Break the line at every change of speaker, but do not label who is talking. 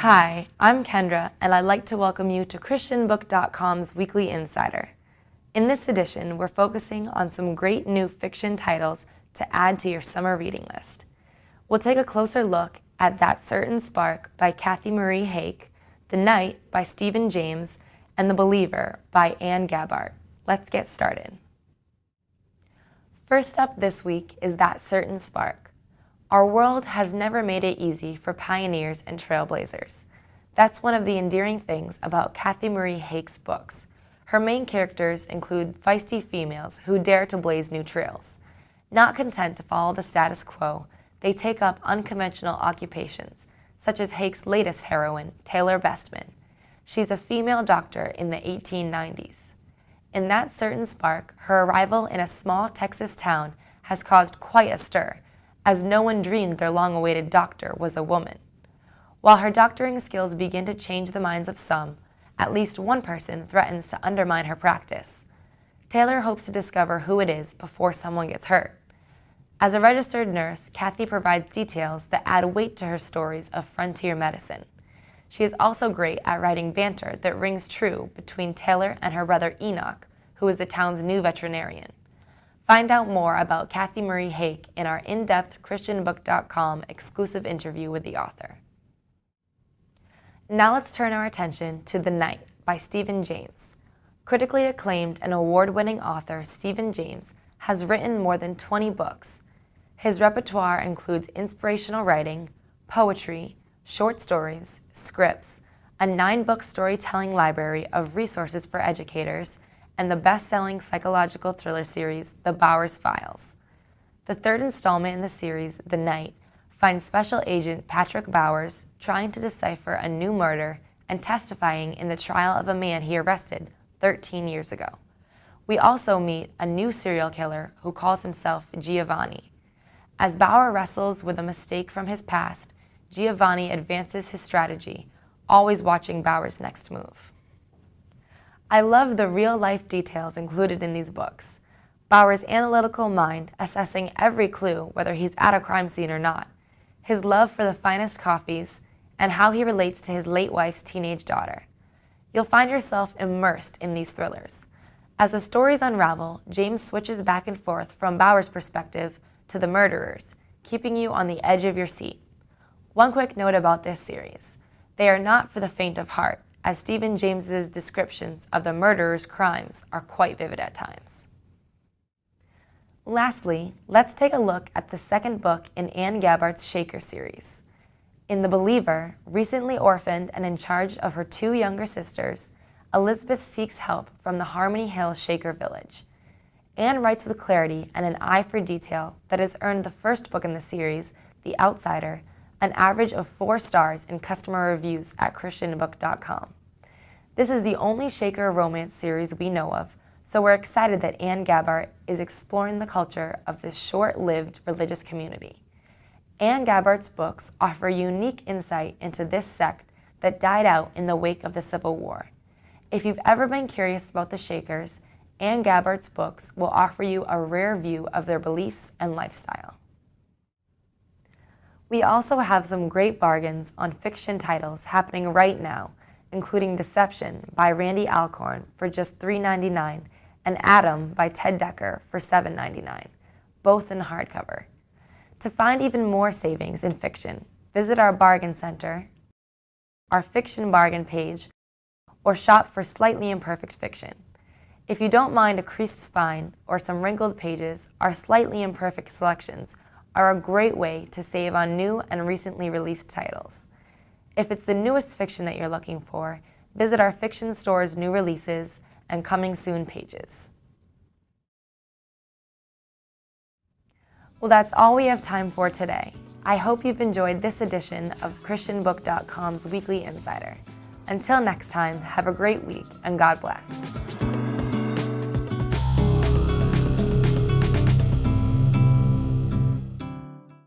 Hi, I'm Kendra, and I'd like to welcome you to Christianbook.com's Weekly Insider. In this edition, we're focusing on some great new fiction titles to add to your summer reading list. We'll take a closer look at That Certain Spark by Cathy Marie Hake, The Night by Stephen James, and The Believer by Gabhart. Let's get started. First up this week is That Certain Spark. Our world has never made it easy for pioneers and trailblazers. That's one of the endearing things about Cathy Marie Hake's books. Her main characters include feisty females who dare to blaze new trails. Not content to follow the status quo, they take up unconventional occupations, such as Hake's latest heroine, Taylor Bestman. She's a female doctor in the 1890s. In That Certain Spark, her arrival in a small Texas town has caused quite a stir, as no one dreamed their long-awaited doctor was a woman. While her doctoring skills begin to change the minds of some, at least one person threatens to undermine her practice. Taylor hopes to discover who it is before someone gets hurt. As a registered nurse, Cathy provides details that add weight to her stories of frontier medicine. She is also great at writing banter that rings true between Taylor and her brother Enoch, who is the town's new veterinarian. Find out more about Cathy Marie Hake in our in-depth Christianbook.com exclusive interview with the author. Now let's turn our attention to The Night by Stephen James. Critically acclaimed and award-winning author Stephen James has written more than 20 books. His repertoire includes inspirational writing, poetry, short stories, scripts, a 9-book storytelling library of resources for educators, and the best-selling psychological thriller series, The Bowers Files. The third installment in the series, The Night, finds Special Agent Patrick Bowers trying to decipher a new murder and testifying in the trial of a man he arrested 13 years ago. We also meet a new serial killer who calls himself Giovanni. As Bauer wrestles with a mistake from his past, Giovanni advances his strategy, always watching Bauer's next move. I love the real-life details included in these books. Bauer's analytical mind assessing every clue whether he's at a crime scene or not, his love for the finest coffees, and how he relates to his late wife's teenage daughter. You'll find yourself immersed in these thrillers. As the stories unravel, James switches back and forth from Bauer's perspective to the murderers, keeping you on the edge of your seat. One quick note about this series. They are not for the faint of heart, as Stephen James's descriptions of the murderer's crimes are quite vivid at times. Lastly, let's take a look at the second book in Gabhart's Shaker series. In The Believer, recently orphaned and in charge of her 2 younger sisters, Elizabeth seeks help from the Harmony Hill Shaker village. Anne writes with clarity and an eye for detail that has earned the first book in the series, The Outsider, an average of 4 stars in customer reviews at Christianbook.com. This is the only Shaker romance series we know of, so we're excited that Gabhart is exploring the culture of this short-lived religious community. Gabhart's books offer unique insight into this sect that died out in the wake of the Civil War. If you've ever been curious about the Shakers, Gabhart's books will offer you a rare view of their beliefs and lifestyle. We also have some great bargains on fiction titles happening right now, including Deception by Randy Alcorn for just $3.99 and Adam by Ted Decker for $7.99, both in hardcover. To find even more savings in fiction, visit our bargain center, our fiction bargain page, or shop for slightly imperfect fiction. If you don't mind a creased spine or some wrinkled pages, our slightly imperfect selections are a great way to save on new and recently released titles. If it's the newest fiction that you're looking for, visit our fiction store's new releases and coming soon pages. Well, that's all we have time for today. I hope you've enjoyed this edition of Christianbook.com's Weekly Insider. Until next time, have a great week and God bless.